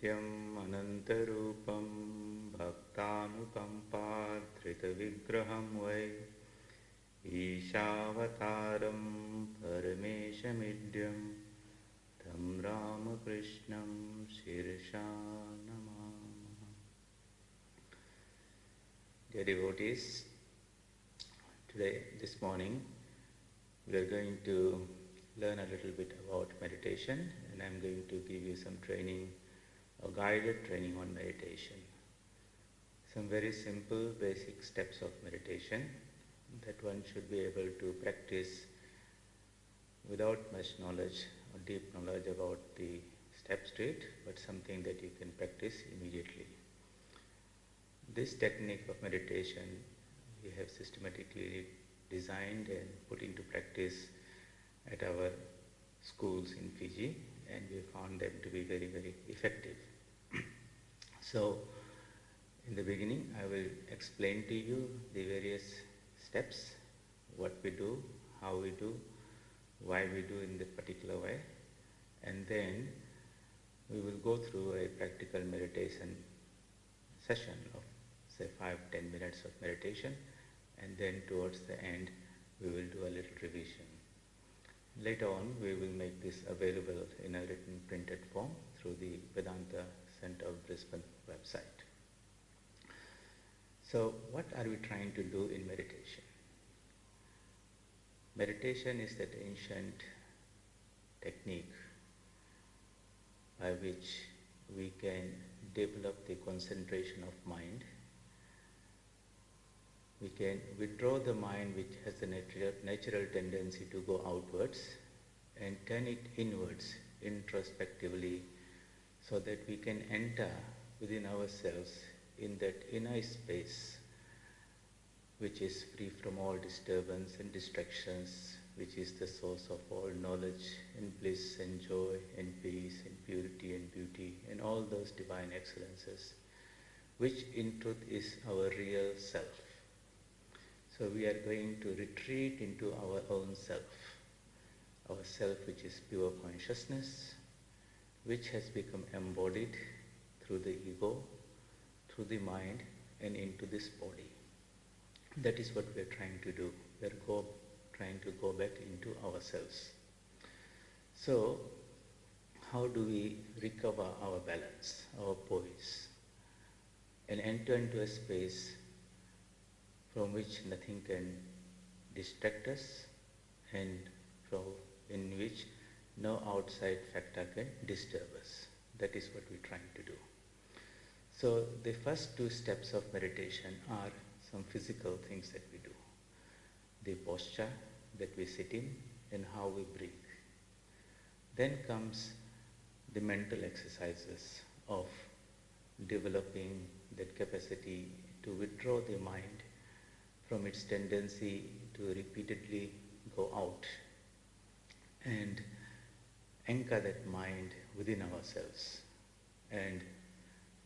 Nityam Anantarupam Bhaktanukampadhritavigraham Vai Ishavataram Parameshamidhyam Tam Ramakrishnam Shirsha Namah. Dear devotees, this morning, we are going to learn a little bit about meditation, and I'm going to give you some training, a guided training on meditation. Some very simple basic steps of meditation that one should be able to practice without much knowledge or deep knowledge about the steps to it, but something that you can practice immediately. This technique of meditation we have systematically designed and put into practice at our schools in Fiji, and we found them to be very, very effective. So, in the beginning, I will explain to you the various steps, what we do, how we do, why we do in the particular way, and then we will go through a practical meditation session of say 5-10 minutes of meditation, and then towards the end we will do a little revision. Later on we will make this available in a written printed form through the Vedanta Center of Brisbane website. So what are we trying to do in meditation? Meditation is that ancient technique by which we can develop the concentration of mind. We can withdraw the mind which has a natural tendency to go outwards and turn it inwards introspectively, so that we can enter within ourselves in that inner space which is free from all disturbance and distractions, which is the source of all knowledge and bliss and joy and peace and purity and beauty and all those divine excellences, which in truth is our real self. So we are going to retreat into our own self which is pure consciousness, which has become embodied through the ego, through the mind, and into this body. That is what we are trying to do. We are trying to go back into ourselves. So, how do we recover our balance, our poise, and enter into a space from which nothing can distract us and in which no outside factor can disturb us? That is what we're trying to do. So the first two steps of meditation are some physical things that we do. The posture that we sit in and how we breathe. Then comes the mental exercises of developing that capacity to withdraw the mind from its tendency to repeatedly go out and anchor that mind within ourselves. And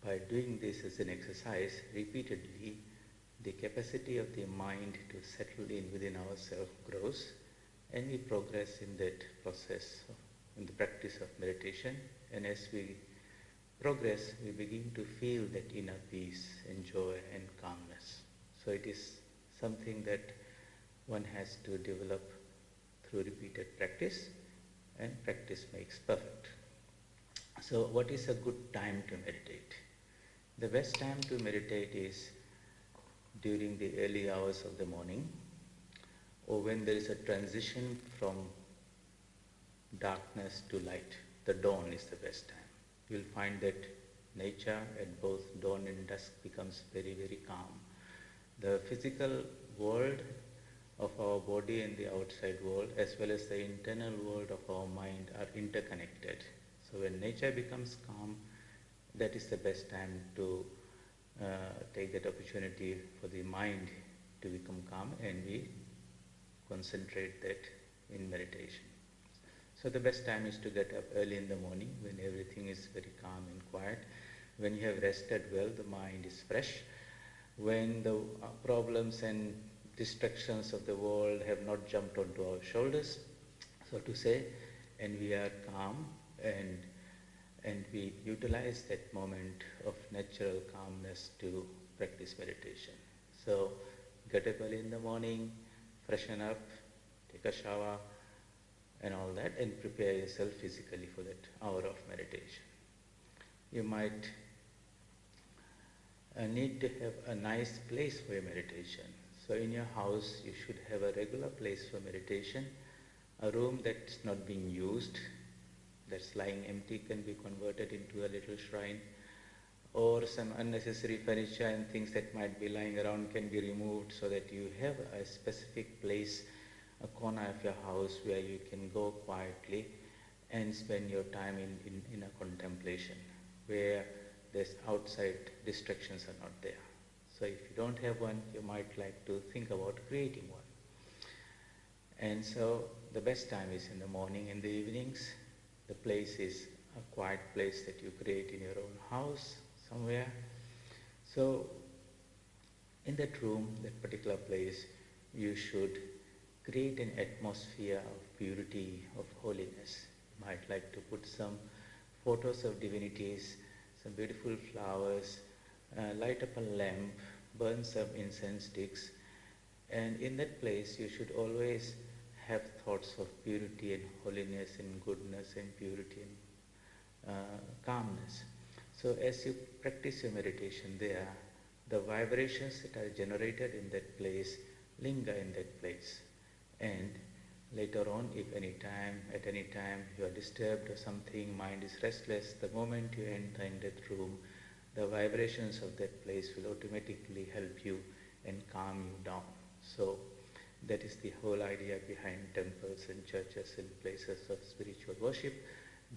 by doing this as an exercise repeatedly, the capacity of the mind to settle in within ourselves grows, and we progress in that process, in the practice of meditation. And as we progress, we begin to feel that inner peace and joy and calmness. So it is something that one has to develop through repeated practice, and practice makes perfect. So what is a good time to meditate? The best time to meditate is during the early hours of the morning, or when there is a transition from darkness to light. The dawn is the best time. You'll find that nature at both dawn and dusk becomes very, very calm. The physical world of our body and the outside world, as well as the internal world of our mind, are interconnected. So when nature becomes calm, that is the best time to take that opportunity for the mind to become calm, and we concentrate that in meditation. So the best time is to get up early in the morning when everything is very calm and quiet, when you have rested well, the mind is fresh, when the problems and distractions of the world have not jumped onto our shoulders, so to say, and we are calm and and we utilize that moment of natural calmness to practice meditation. So get up early in the morning, freshen up, take a shower and all that, and prepare yourself physically for that hour of meditation. You might need to have a nice place for your meditation. So in your house you should have a regular place for meditation. A room that's not being used, that's lying empty, can be converted into a little shrine, or some unnecessary furniture and things that might be lying around can be removed, so that you have a specific place, a corner of your house where you can go quietly and spend your time in a contemplation, where there's outside distractions are not there. So if you don't have one, you might like to think about creating one. And so the best time is in the morning and the evenings. The place is a quiet place that you create in your own house somewhere. So in that room, that particular place, you should create an atmosphere of purity, of holiness. You might like to put some photos of divinities, some beautiful flowers, light up a lamp, burn some incense sticks, and in that place you should always have thoughts of purity and holiness and goodness and purity and calmness. So as you practice your meditation there, the vibrations that are generated in that place linger in that place. And later on, if at any time you are disturbed or something, mind is restless, the moment you enter in that room, the vibrations of that place will automatically help you and calm you down. So that is the whole idea behind temples and churches and places of spiritual worship,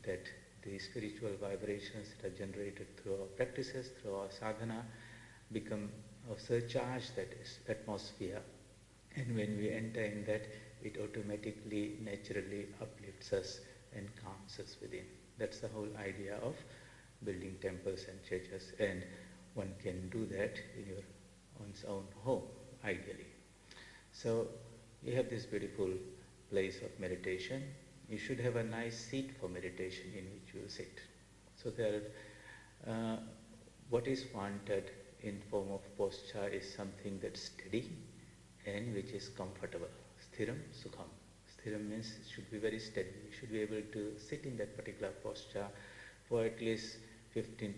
that the spiritual vibrations that are generated through our practices, through our sadhana, become a surcharge, that is atmosphere. And when we enter in that, it automatically, naturally uplifts us and calms us within. That's the whole idea of building temples and churches, and one can do that in one's own home, ideally. So you have this beautiful place of meditation. You should have a nice seat for meditation in which you sit. So what is wanted in form of posture is something that's steady and which is comfortable. Sthiram sukham. Sthiram means it should be very steady. You should be able to sit in that particular posture for at least 15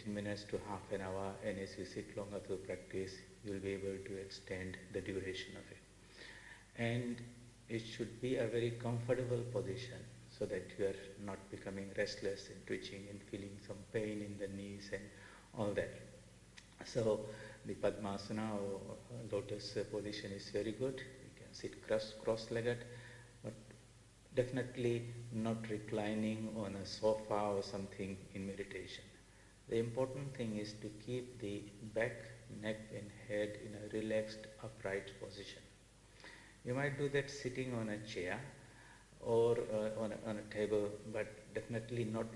minutes to half an hour, and as you sit longer through practice, you will be able to extend the duration of it. And it should be a very comfortable position, so that you are not becoming restless and twitching and feeling some pain in the knees and all that. So the Padmasana or lotus position is very good. You can sit cross-legged, but definitely not reclining on a sofa or something in meditation. The important thing is to keep the back, neck and head in a relaxed, upright position. You might do that sitting on a chair or on a table, but definitely not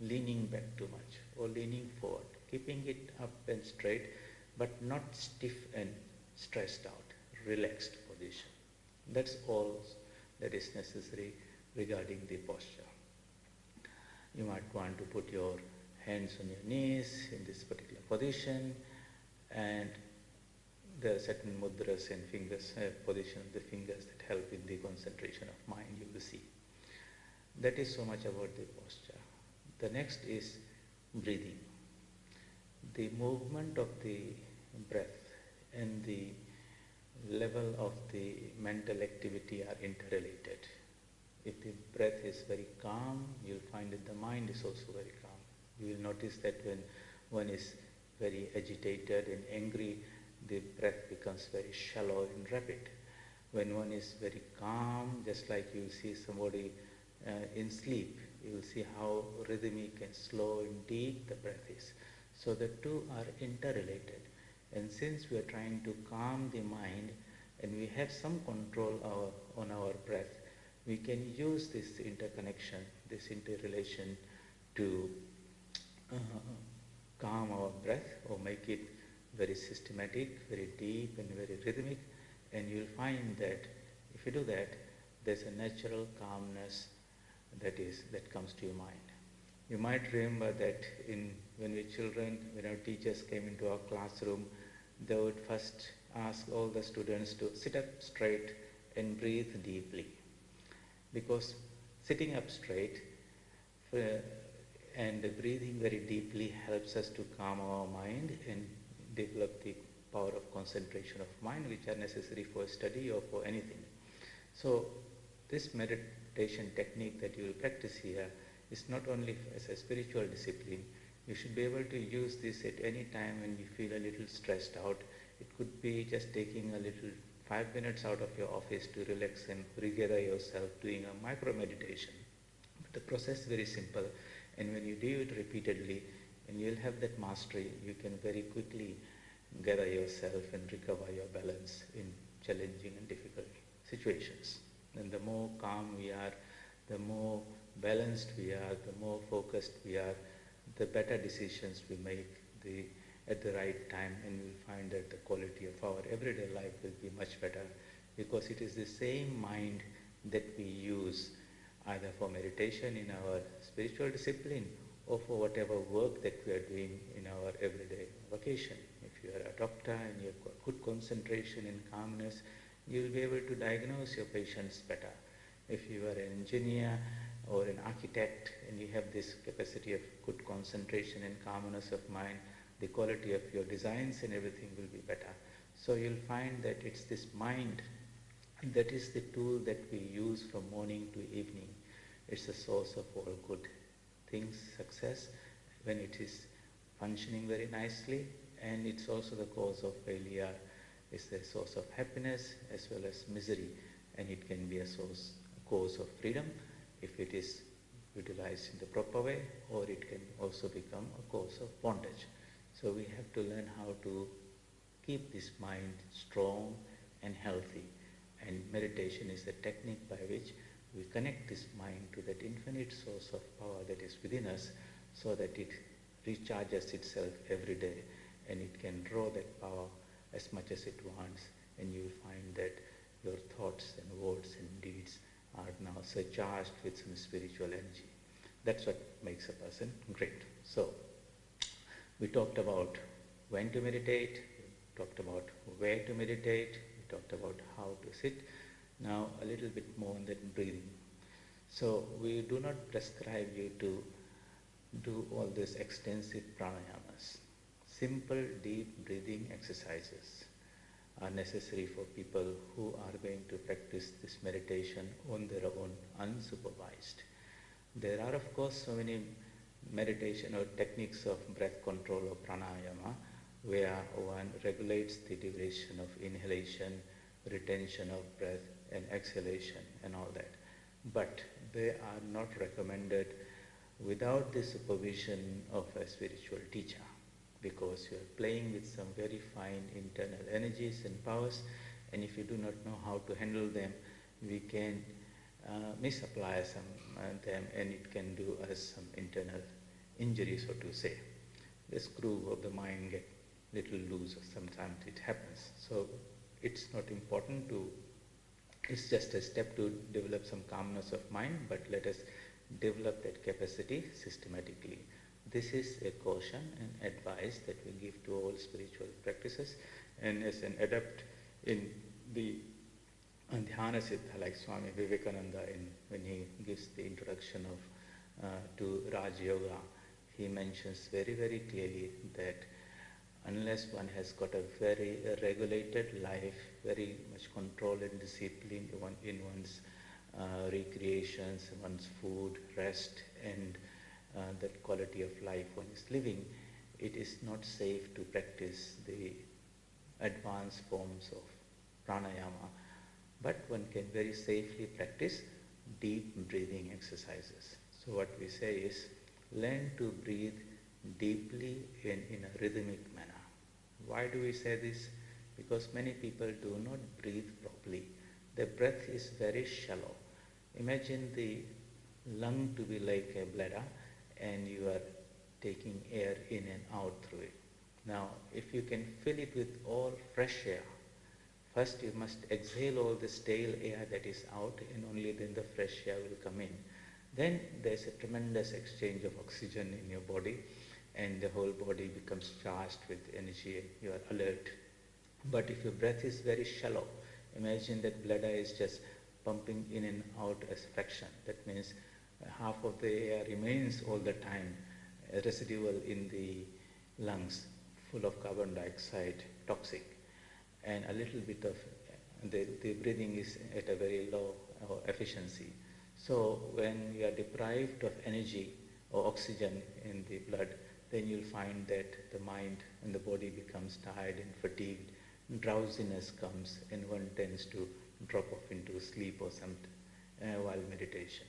leaning back too much or leaning forward. Keeping it up and straight, but not stiff and stressed out, relaxed position. That's all that is necessary regarding the posture. You might want to put your hands on your knees in this particular position, and there are certain mudras and fingers, position of the fingers that help in the concentration of mind, you will see. That is so much about the posture. The next is breathing. The movement of the breath and the level of the mental activity are interrelated. If the breath is very calm, you'll find that the mind is also very calm. You will notice that when one is very agitated and angry, the breath becomes very shallow and rapid. When one is very calm, just like you see somebody in sleep, you will see how rhythmic and slow and deep the breath is. So the two are interrelated. And since we are trying to calm the mind and we have some control on our breath, we can use this interconnection, this interrelation to calm our breath or make it very systematic, very deep and very rhythmic, and you'll find that if you do that, there's a natural calmness that comes to your mind. You might remember that when we children, when our teachers came into our classroom, they would first ask all the students to sit up straight and breathe deeply. Because sitting up straight uh, and breathing very deeply helps us to calm our mind and develop the power of concentration of mind, which are necessary for study or for anything. So this meditation technique that you will practice here is not only as a spiritual discipline. You should be able to use this at any time when you feel a little stressed out. It could be just taking a little 5 minutes out of your office to relax and regather yourself, doing a micro meditation. But the process is very simple, and when you do it repeatedly and you'll have that mastery, you can very quickly gather yourself and recover your balance in challenging and difficult situations. And the more calm we are, the more balanced we are, the more focused we are, the better decisions we make at the right time, and we'll find that the quality of our everyday life will be much better, because it is the same mind that we use either for meditation in our spiritual discipline or for whatever work that we are doing in our everyday vocation. If you are a doctor and you have got good concentration and calmness, you will be able to diagnose your patients better. If you are an engineer or an architect and you have this capacity of good concentration and calmness of mind, the quality of your designs and everything will be better. So you'll find that it's this mind that is the tool that we use from morning to evening. It's the source of all good things, success, when it is functioning very nicely, and it's also the cause of failure. It's the source of happiness as well as misery, and it can be a cause of freedom if it is utilized in the proper way, or it can also become a cause of bondage. So we have to learn how to keep this mind strong and healthy, and meditation is the technique by which we connect this mind to that infinite source of power that is within us, so that it recharges itself every day and it can draw that power as much as it wants, and you will find that your thoughts and words and deeds are now surcharged with some spiritual energy. That's what makes a person great. So we talked about when to meditate, we talked about where to meditate, we talked about how to sit. Now a little bit more on that breathing. So we do not prescribe you to do all these extensive pranayamas. Simple deep breathing exercises are necessary for people who are going to practice this meditation on their own, unsupervised. There are of course so many meditation or techniques of breath control or pranayama where one regulates the duration of inhalation, retention of breath and exhalation and all that. But they are not recommended without the supervision of a spiritual teacher, because you are playing with some very fine internal energies and powers, and if you do not know how to handle them, we can misapply them, and it can do us some internal injury, so to say. The screw of the mind get little loose, or sometimes it happens. So it's not important to, it's just a step to develop some calmness of mind, but let us develop that capacity systematically. This is a caution and advice that we give to all spiritual practices, and as an adept in the Dhyana Siddha, like Swami Vivekananda, when he gives the introduction to Raj Yoga, he mentions very, very clearly that unless one has got a very regulated life, very much control and discipline in one's recreations, one's food, rest, and that quality of life one is living, it is not safe to practice the advanced forms of pranayama, but one can very safely practice deep breathing exercises. So what we say is, learn to breathe deeply in a rhythmic manner. Why do we say this? Because many people do not breathe properly. Their breath is very shallow. Imagine the lung to be like a bladder, and you are taking air in and out through it. Now, if you can fill it with all fresh air, first you must exhale all the stale air that is out, and only then the fresh air will come in. Then there's a tremendous exchange of oxygen in your body, and the whole body becomes charged with energy. You are alert. But if your breath is very shallow, imagine that bladder is just pumping in and out as fraction. That means half of the air remains all the time residual in the lungs, full of carbon dioxide, toxic, and a little bit of the breathing is at a very low efficiency. So when you are deprived of energy or oxygen in the blood, then you'll find that the mind and the body becomes tired and fatigued. Drowsiness comes, and one tends to drop off into sleep or something while meditation.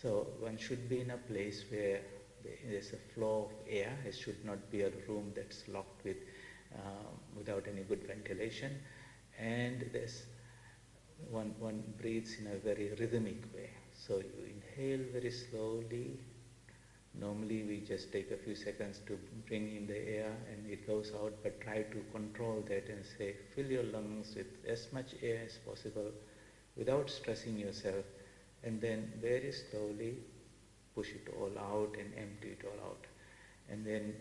So one should be in a place where there's a flow of air. It should not be a room that's locked without any good ventilation, and there's one breathes in a very rhythmic way. So you inhale very slowly. Normally we just take a few seconds to bring in the air and it goes out, but try to control that and say, fill your lungs with as much air as possible without stressing yourself, and then very slowly push it all out and empty it all out. And then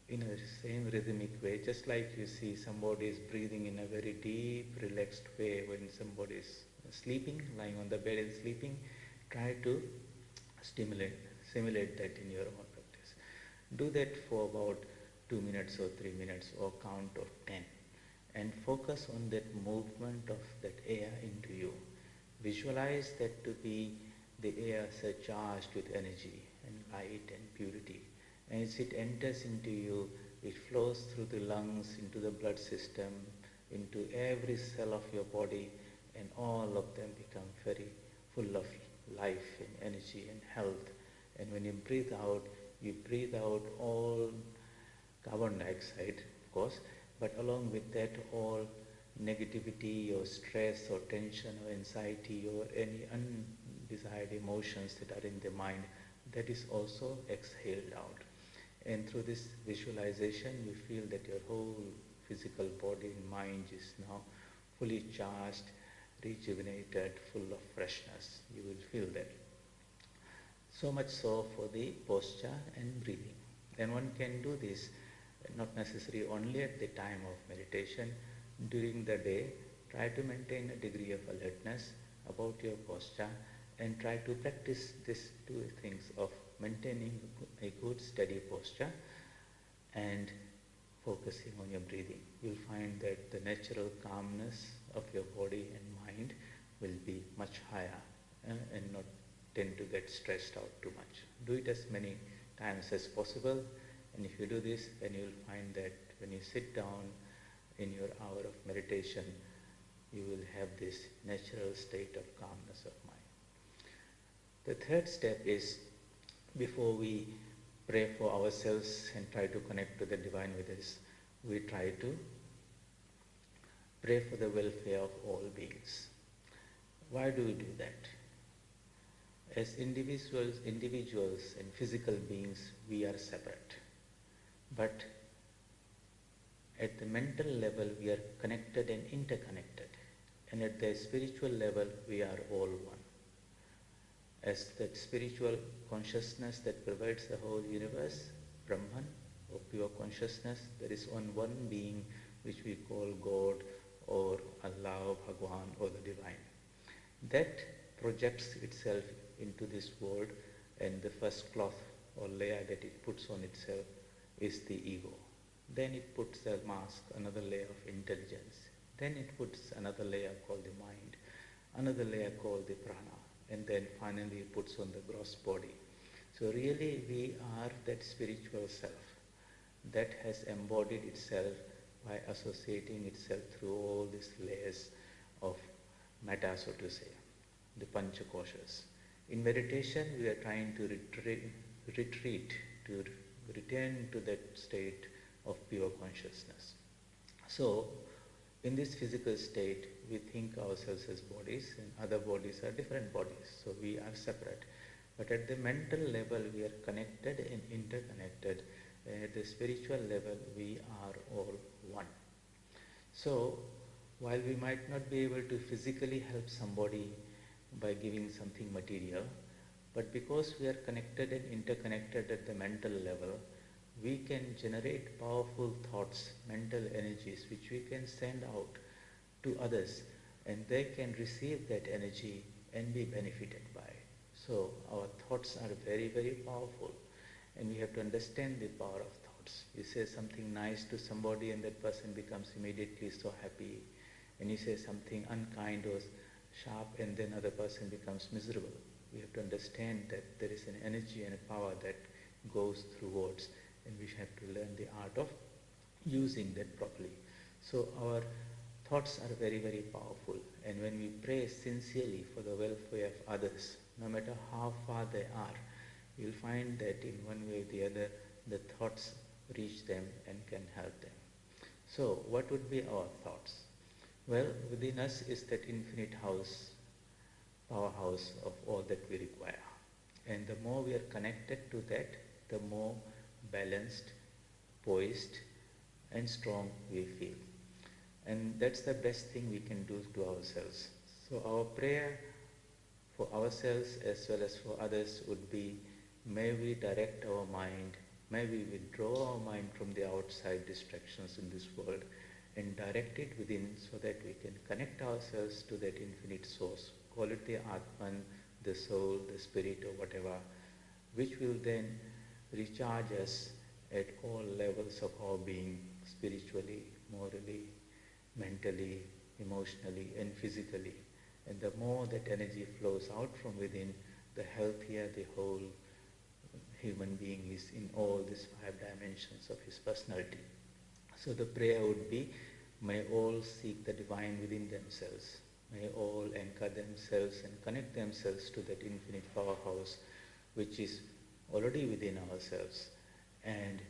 in a same rhythmic way, just like you see somebody is breathing in a very deep, relaxed way when somebody is sleeping, lying on the bed and sleeping, try to simulate that in your own practice. Do that for about 2 minutes or 3 minutes or count of 10, and focus on that movement of that air into you. Visualize that to be the air surcharged with energy and light and purity. And as it enters into you, it flows through the lungs, into the blood system, into every cell of your body, and all of them become very full of life and energy and health. And when you breathe out all carbon dioxide, of course, but along with that all negativity or stress or tension or anxiety or any undesired emotions that are in the mind, that is also exhaled out. And through this visualization, you feel that your whole physical body and mind is now fully charged, rejuvenated, full of freshness. You will feel that. So much so for the posture and breathing. Then one can do this not necessarily only at the time of meditation. During the day, try to maintain a degree of alertness about your posture and try to practice these two things of maintaining a good steady posture and focusing on your breathing. You'll find that the natural calmness of your body and mind will be much higher and not tend to get stressed out too much. Do it as many times as possible, and if you do this, then you'll find that when you sit down in your hour of meditation, you will have this natural state of calmness of mind. The third step is, before we pray for ourselves and try to connect to the divine with us, we try to pray for the welfare of all beings. Why do we do that? As individuals and physical beings, we are separate. But at the mental level, we are connected and interconnected. And at the spiritual level, we are all one. As that spiritual consciousness that provides the whole universe, Brahman, or pure consciousness, there is one being which we call God or Allah, Bhagwan, or the divine. That projects itself into this world, and the first cloth or layer that it puts on itself is the ego. Then it puts a mask, another layer of intelligence. Then it puts another layer called the mind, another layer called the prana, and then finally it puts on the gross body. So really we are that spiritual self that has embodied itself by associating itself through all these layers of matter, so to say, the panchakoshas. In meditation, we are trying to retreat, to return to that state of pure consciousness. So, in this physical state, we think ourselves as bodies, and other bodies are different bodies, so we are separate. But at the mental level, we are connected and interconnected. At the spiritual level, we are all one. So, while we might not be able to physically help somebody by giving something material, But because we are connected and interconnected at the mental level, we can generate powerful thoughts, mental energies, which we can send out to others, and they can receive that energy and be benefited by. So our thoughts are very, very powerful, and we have to understand the power of thoughts. You say something nice to somebody and that person becomes immediately so happy, and you say something unkind or sharp and then other person becomes miserable. We have to understand that there is an energy and a power that goes through words, and we have to learn the art of using that properly. So our thoughts are very, very powerful, and when we pray sincerely for the welfare of others, no matter how far they are, you'll find that in one way or the other, the thoughts reach them and can help them. So, what would be our thoughts? Well, within us is that infinite house, powerhouse of all that we require. And the more we are connected to that, the more balanced, poised, and strong we feel. And that's the best thing we can do to ourselves. So our prayer for ourselves as well as for others would be, may we direct our mind, may we withdraw our mind from the outside distractions in this world and direct it within so that we can connect ourselves to that infinite source. Call it the Atman, the soul, the spirit or whatever, which will then recharge us at all levels of our being, spiritually, morally, mentally, emotionally and physically. And the more that energy flows out from within, the healthier the whole human being is in all these 5 dimensions of his personality. So the prayer would be, may all seek the divine within themselves. May all anchor themselves and connect themselves to that infinite powerhouse which is already within ourselves. And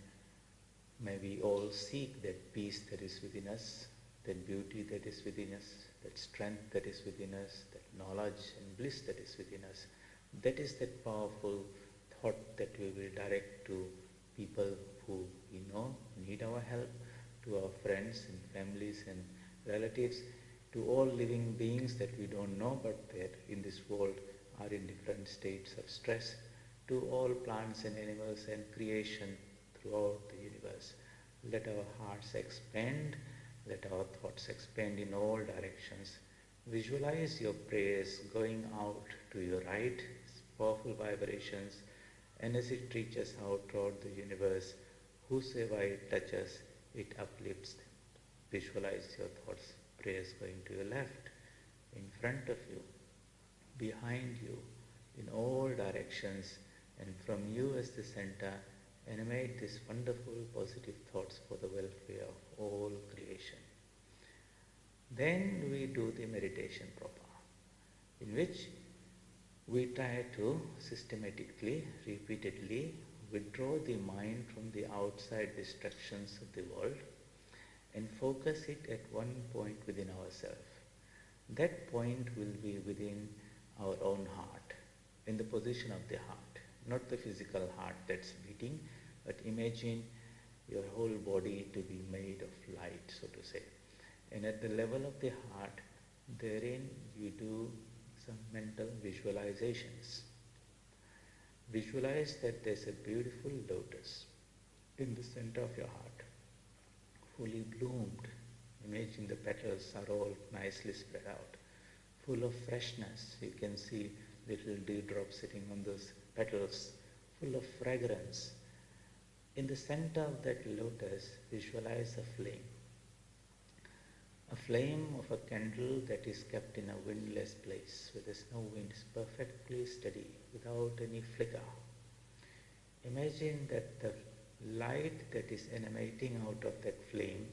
may we all seek that peace that is within us, that beauty that is within us, that strength that is within us, that knowledge and bliss that is within us. That is that powerful thought that we will direct to people who we know need our help, to our friends and families and relatives, to all living beings that we don't know but that in this world are in different states of stress, to all plants and animals and creation throughout the universe. Let our hearts expand, let our thoughts expand in all directions. Visualize your prayers going out to your right, powerful vibrations, and as it reaches out throughout the universe, whosoever it touches, it uplifts them. Visualize your thoughts, prayers going to your left, in front of you, behind you, in all directions, and from you as the center, animate these wonderful positive thoughts for the welfare of all creation. Then we do the meditation proper, in which we try to systematically, repeatedly withdraw the mind from the outside distractions of the world and focus it at one point within ourselves. That point will be within our own heart, in the position of the heart, not the physical heart that's beating, but imagine your whole body to be made of light, so to say. And at the level of the heart, therein you do some mental visualizations. Visualize that there's a beautiful lotus in the center of your heart, fully bloomed. Imagine the petals are all nicely spread out, full of freshness. You can see little dewdrops sitting on those petals, full of fragrance. In the center of that lotus, visualize a flame of a candle that is kept in a windless place where there's no wind, is perfectly steady, without any flicker. Imagine that the light that is emanating out of that flame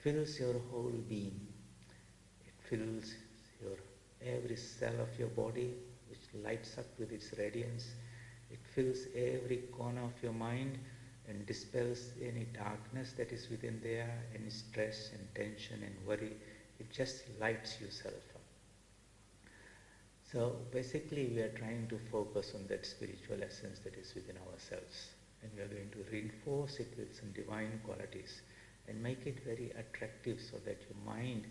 fills your whole being. It fills your every cell of your body, which lights up with its radiance. It fills every corner of your mind and dispels any darkness that is within there, any stress and tension and worry. It just lights yourself up. So basically we are trying to focus on that spiritual essence that is within ourselves, and we are going to reinforce it with some divine qualities and make it very attractive so that your mind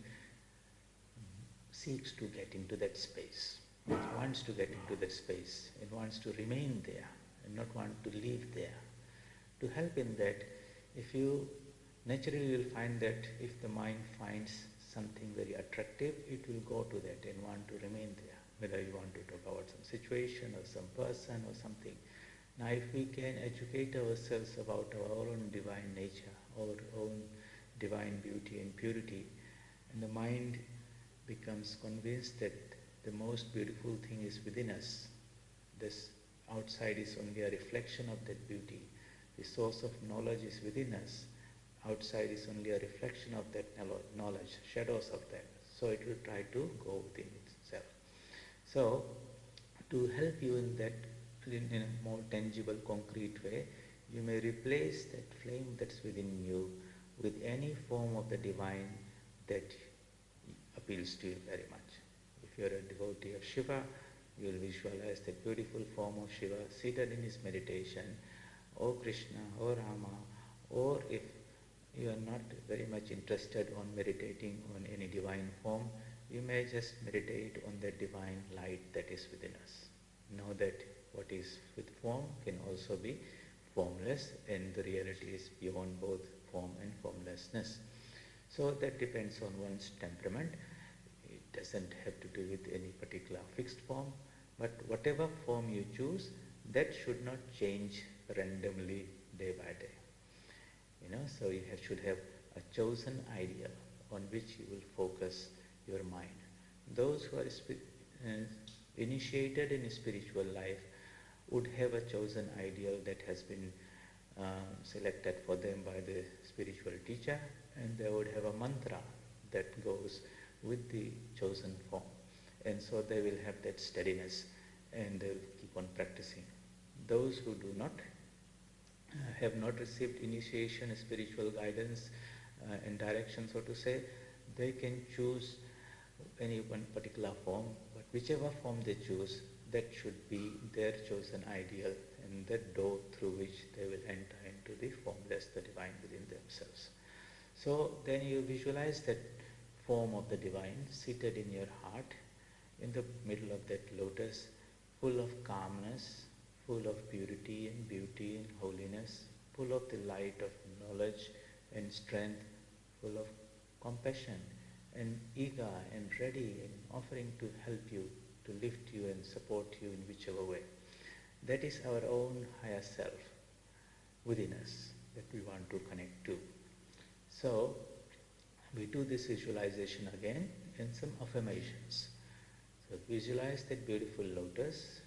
seeks to get into that space. It wants to get into that space. It wants to remain there and not want to leave there. To help in that, if you naturally will find that if the mind finds something very attractive, it will go to that and want to remain there, whether you want to talk about some situation or some person or something. Now if we can educate ourselves about our own divine nature, our own divine beauty and purity, and the mind becomes convinced that the most beautiful thing is within us, this outside is only a reflection of that beauty, the source of knowledge is within us, outside is only a reflection of that knowledge, shadows of that. So it will try to go within itself. So to help you in that, in a more tangible, concrete way, you may replace that flame that's within you with any form of the divine that appeals to you very much. If you're a devotee of Shiva, you will visualize that beautiful form of Shiva seated in his meditation, or Krishna, or Rama, or if you are not very much interested on meditating on any divine form, you may just meditate on that divine light that is within us. Know that what is with form can also be formless, and the reality is beyond both form and formlessness. So that depends on one's temperament. It doesn't have to do with any particular fixed form, but whatever form you choose, that should not change randomly day by day. So you should have a chosen ideal on which you will focus your mind. Those who are initiated in spiritual life would have a chosen ideal that has been selected for them by the spiritual teacher, and they would have a mantra that goes with the chosen form. And so they will have that steadiness and they will keep on practicing. Those who do not have not received initiation, spiritual guidance and direction, so to say, they can choose any one particular form, but whichever form they choose, that should be their chosen ideal and that door through which they will enter into the formless, the divine within themselves. So then you visualize that form of the divine seated in your heart, in the middle of that lotus, full of calmness, full of purity and beauty and holiness, full of the light of knowledge and strength, full of compassion and eager and ready and offering to help you, to lift you and support you in whichever way. That is our own higher self within us that we want to connect to. So we do this visualization again and some affirmations. So visualize that beautiful lotus.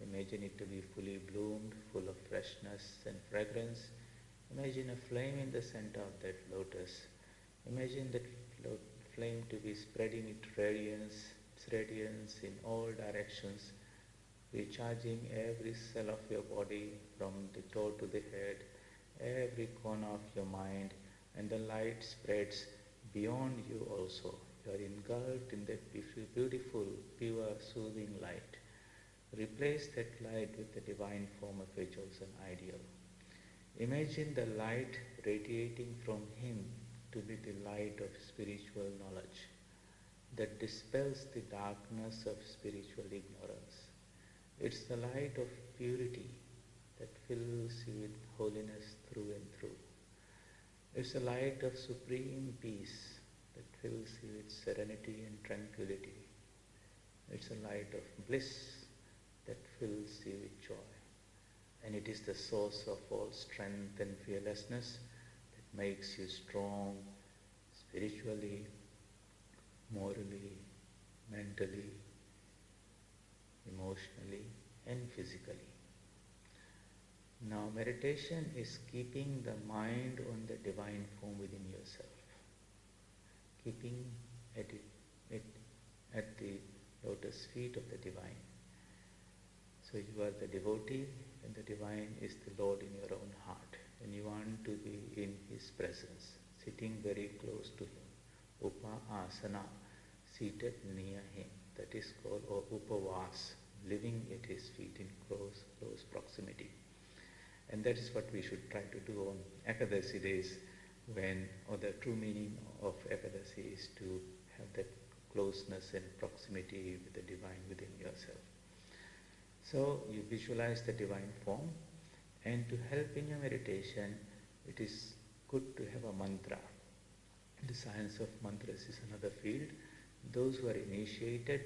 Imagine it to be fully bloomed, full of freshness and fragrance. Imagine a flame in the center of that lotus. Imagine that flame to be spreading its radiance in all directions, recharging every cell of your body from the toe to the head, every corner of your mind, and the light spreads beyond you also. You are engulfed in that beautiful, pure, soothing light. Replace that light with the divine form of a chosen ideal. Imagine the light radiating from him to be the light of spiritual knowledge that dispels the darkness of spiritual ignorance. It's the light of purity that fills you with holiness through and through. It's a light of supreme peace that fills you with serenity and tranquility. It's a light of bliss that fills you with joy. And it is the source of all strength and fearlessness that makes you strong spiritually, morally, mentally, emotionally, and physically. Now meditation is keeping the mind on the divine form within yourself, keeping it at the lotus feet of the divine. So you are the devotee and the divine is the Lord in your own heart, and you want to be in his presence, sitting very close to him. Upasana, seated near him. That is called upavas, living at his feet in close proximity. And that is what we should try to do on Ekadasi days, or the true meaning of Ekadasi is to have that closeness and proximity with the divine within yourself. So you visualize the divine form, and to help in your meditation, it is good to have a mantra. The science of mantras is another field. Those who are initiated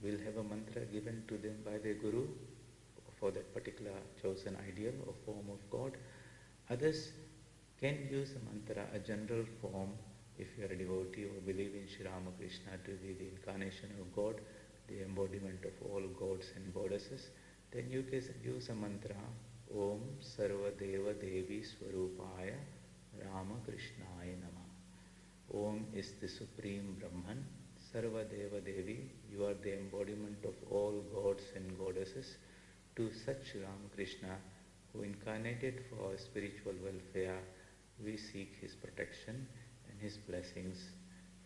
will have a mantra given to them by their guru for that particular chosen ideal or form of God. Others can use a mantra, a general form, if you are a devotee or believe in Sri Ramakrishna to be the incarnation of God, the embodiment of all gods and goddesses, then you can use a mantra, Om Sarva Deva Devi Swarupaya Ramakrishnaya Nama. Om is the Supreme Brahman, Sarva Deva Devi, you are the embodiment of all gods and goddesses. To such Ramakrishna, who incarnated for our spiritual welfare, we seek his protection and his blessings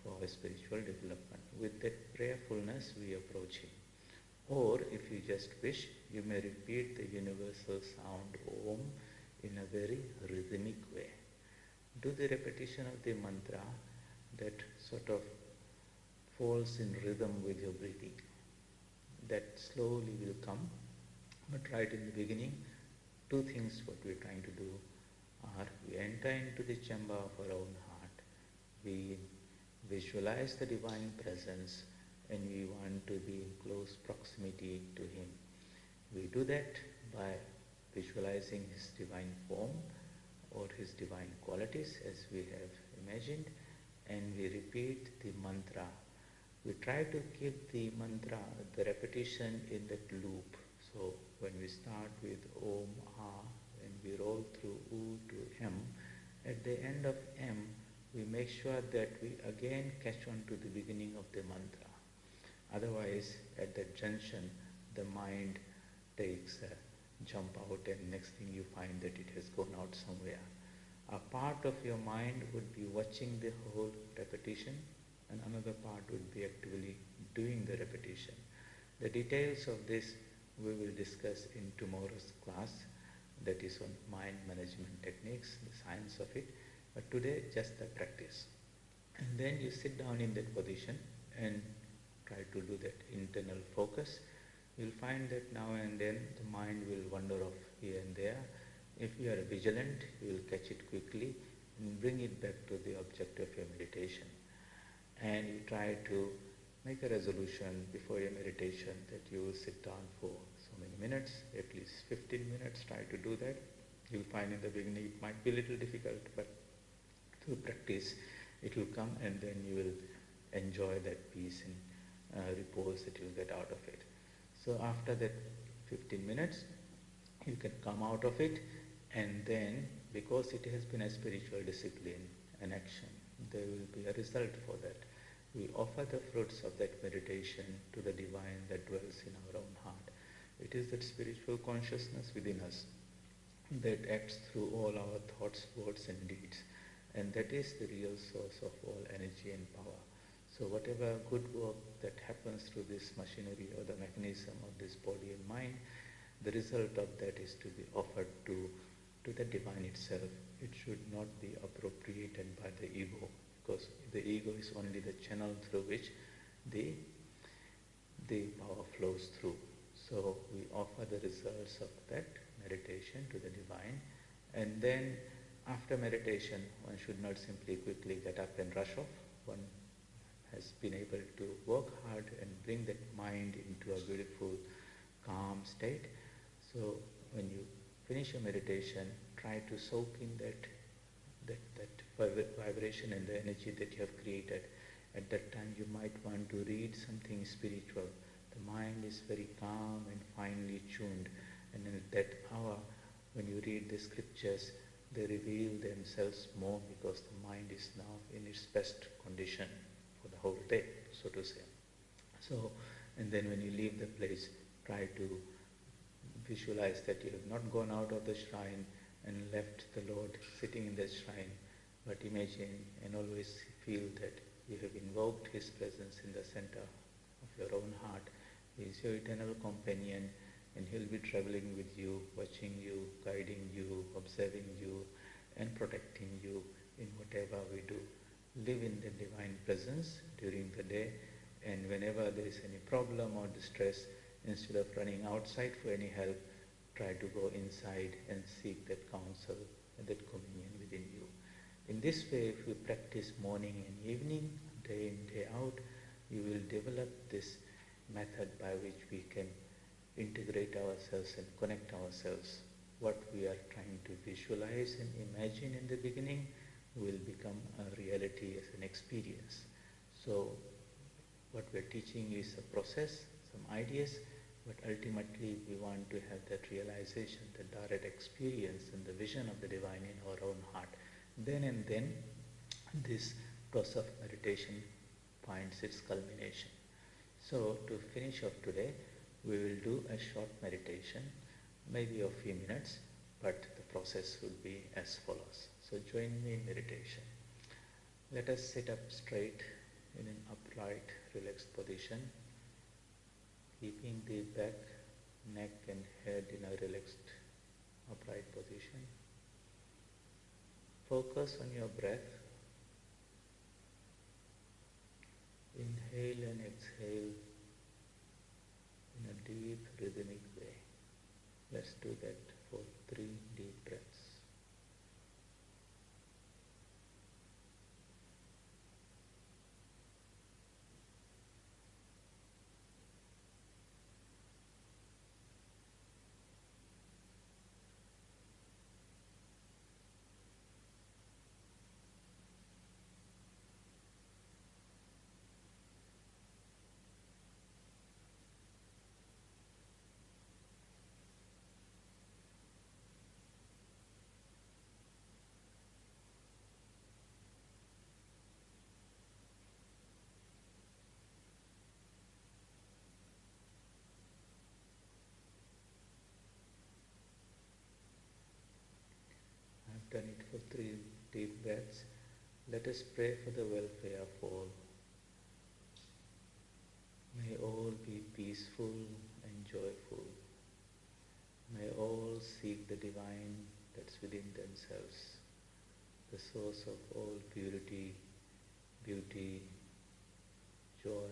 for our spiritual development. With that prayerfulness, we approach him. Or if you just wish, you may repeat the universal sound Om in a very rhythmic way. Do the repetition of the mantra that sort of falls in rhythm with your breathing. That slowly will come, but right in the beginning, two things what we are trying to do are we enter into the chamber of our own heart, we visualize the divine presence, and we want to be in close proximity to him. We do that by visualizing his divine form or his divine qualities as we have imagined, and we repeat the mantra. We try to keep the mantra, the repetition in that loop. So when we start with Om, Ah, and we roll through U to M, at the end of M, we make sure that we again catch on to the beginning of the mantra. Otherwise, at that junction, the mind takes a jump out, and next thing you find that it has gone out somewhere. A part of your mind would be watching the whole repetition, and another part would be actively doing the repetition. The details of this we will discuss in tomorrow's class, that is on mind management techniques, the science of it, but today just the practice. And then you sit down in that position and try to do that internal focus. You'll find that now and then the mind will wander off here and there. If you are vigilant, you will catch it quickly and bring it back to the object of your meditation. And you try to make a resolution before your meditation that you will sit down for so many minutes, at least 15 minutes, try to do that. You'll find in the beginning it might be a little difficult, but through practice it will come, and then you will enjoy that peace and repose that you'll get out of it. So after that 15 minutes, you can come out of it, and then because it has been a spiritual discipline and action, there will be a result for that. We offer the fruits of that meditation to the divine that dwells in our own heart. It is that spiritual consciousness within us that acts through all our thoughts, words and deeds, and that is the real source of all energy and power. So whatever good work that happens through this machinery or the mechanism of this body and mind, the result of that is to be offered to the divine itself. It should not be appropriated by the ego, because the ego is only the channel through which the power flows through. So we offer the results of that meditation to the divine, and then after meditation one should not simply quickly get up and rush off. One has been able to work hard and bring that mind into a beautiful calm state. So when you finish your meditation, try to soak in that vibration and the energy that you have created. At that time you might want to read something spiritual. The mind is very calm and finely tuned, and at that hour when you read the scriptures, they reveal themselves more because the mind is now in its best condition for the whole day, so to say. So, and then when you leave the place, try to visualize that you have not gone out of the shrine and left the Lord sitting in the shrine, but imagine and always feel that you have invoked His presence in the center of your own heart. He is your eternal companion, and He'll be traveling with you, watching you, guiding you, observing you, and protecting you in whatever we do. Live in the divine presence during the day, And whenever there is any problem or distress, instead of running outside for any help, try to go inside and seek that counsel and that communion within you. In this way, if you practice morning and evening, day in, day out, you will develop this method by which we can integrate ourselves and connect ourselves. What we are trying to visualize and imagine in the beginning will become a reality as an experience. So what we are teaching is a process, some ideas, but ultimately we want to have that realization, the direct experience and the vision of the divine in our own heart. Then and then this process of meditation finds its culmination. So to finish off today, we will do a short meditation, maybe a few minutes, but the process will be as follows. So join me in meditation. Let us sit up straight in an upright, relaxed position, keeping the back, neck and head in a relaxed, upright position. Focus on your breath. Inhale and exhale in a deep, rhythmic way. Let's do that for 3 deep breaths. I've done it for 3 deep breaths. Let us pray for the welfare of all. May all be peaceful and joyful. May all seek the divine that's within themselves, the source of all purity, beauty, joy,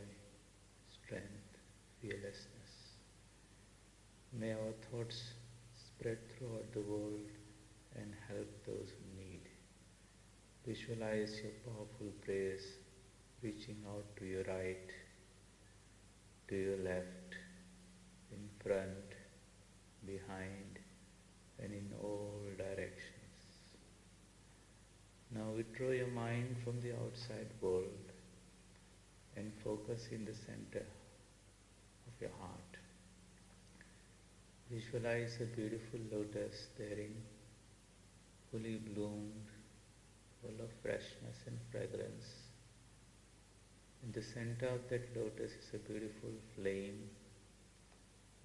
strength, fearlessness. May our thoughts spread throughout the world and help those who need. Visualize your powerful prayers reaching out to your right, to your left, in front, behind, and in all directions. Now withdraw your mind from the outside world and focus in the center of your heart. Visualize a beautiful lotus therein, fully bloomed, full of freshness and fragrance. In the center of that lotus is a beautiful flame,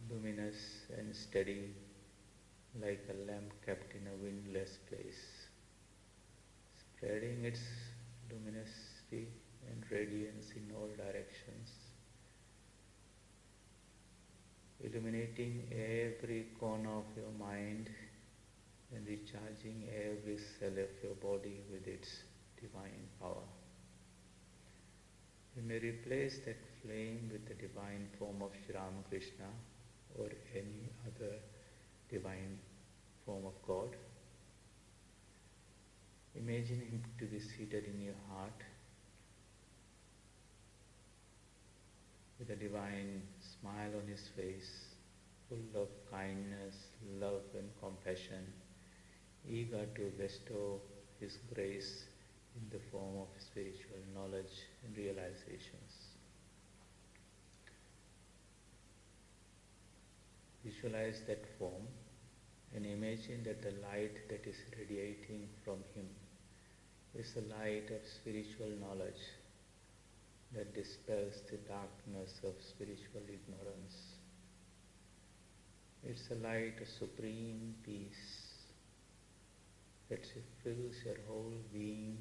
luminous and steady, like a lamp kept in a windless place, spreading its luminosity and radiance in all directions, illuminating every corner of your mind and recharging every cell of your body with its divine power. You may replace that flame with the divine form of Sri Ramakrishna or any other divine form of God. Imagine him to be seated in your heart with a divine smile on his face, full of kindness, love and compassion, eager to bestow his grace in the form of spiritual knowledge and realizations. Visualize that form and imagine that the light that is radiating from him is the light of spiritual knowledge that dispels the darkness of spiritual ignorance. It's a light of supreme peace that fills your whole being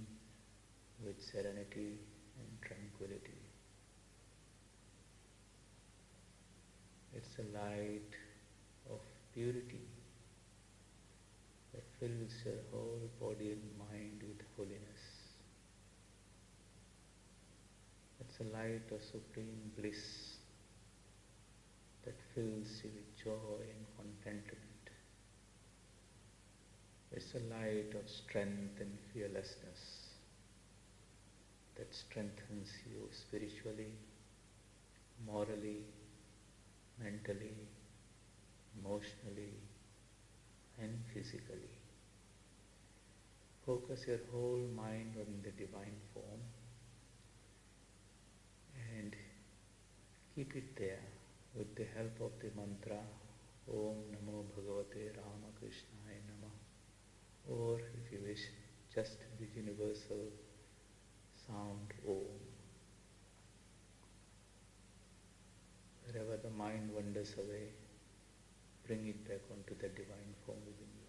with serenity and tranquility. It's a light of purity that fills your whole body and mind with holiness. It's It's a light of supreme bliss that fills you with joy and contentment. It's a light of strength and fearlessness that strengthens you spiritually, morally, mentally, emotionally, and physically. Focus your whole mind on the divine form and keep it there with the help of the mantra Om Namo Bhagavate Ramakrishnaaya Namah, or if you wish, just the universal sound Om. Wherever the mind wanders away, bring it back onto the divine form within you.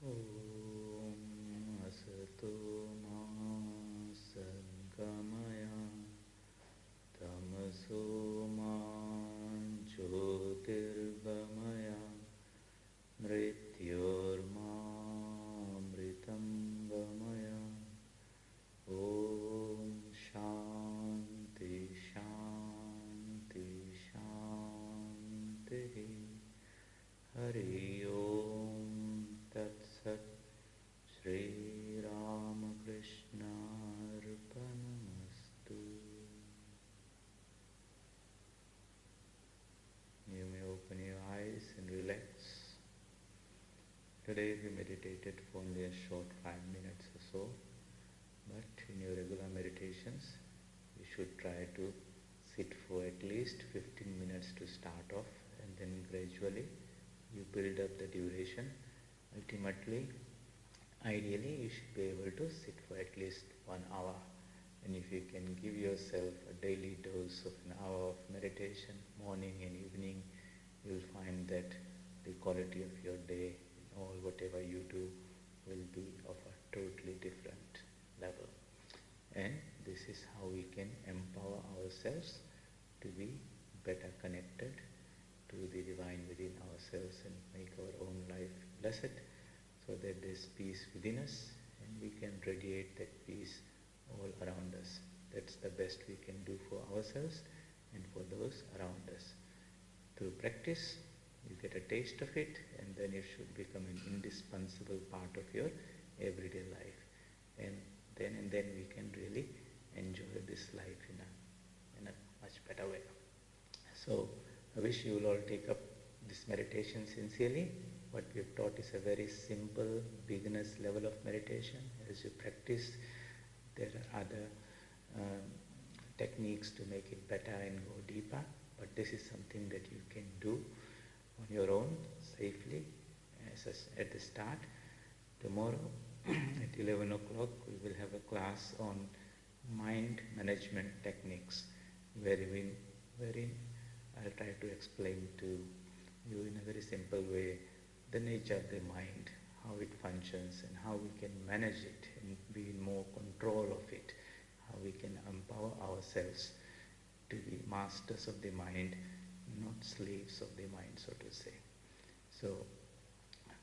Om Asato Ma Sadgamaya Tamaso Ma Jyotirgamaya Mrityorma Mritam Gamaya. Om Shanti Shanti Shanti. Hari Om Tat Sat. Today we meditated for only a short 5 minutes or so, but in your regular meditations, you should try to sit for at least 15 minutes to start off, and then gradually you build up the duration. Ultimately, ideally, you should be able to sit for at least 1 hour. And if you can give yourself a daily dose of an hour of meditation, morning and evening, you'll find that the quality of your day, or whatever you do, will be of a totally different level. And this is how we can empower ourselves to be better connected to the divine within ourselves and make our own life blessed, so that there's peace within us and we can radiate that peace all around us. That's the best we can do for ourselves and for those around us. Through practice, you get a taste of it, and then it should become an indispensable part of your everyday life. And then we can really enjoy this life in a much better way. So I wish you will all take up this meditation sincerely. What we have taught is a very simple beginner's level of meditation. As you practice, there are other techniques to make it better and go deeper, but this is something that you can do on your own safely at the start. Tomorrow at 11 o'clock we will have a class on mind management techniques, wherein I'll try to explain to you in a very simple way the nature of the mind, how it functions and how we can manage it and be in more control of it, how we can empower ourselves to be masters of the mind, not slaves of the mind, so to say. So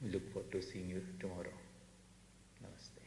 we look forward to seeing you tomorrow. Namaste.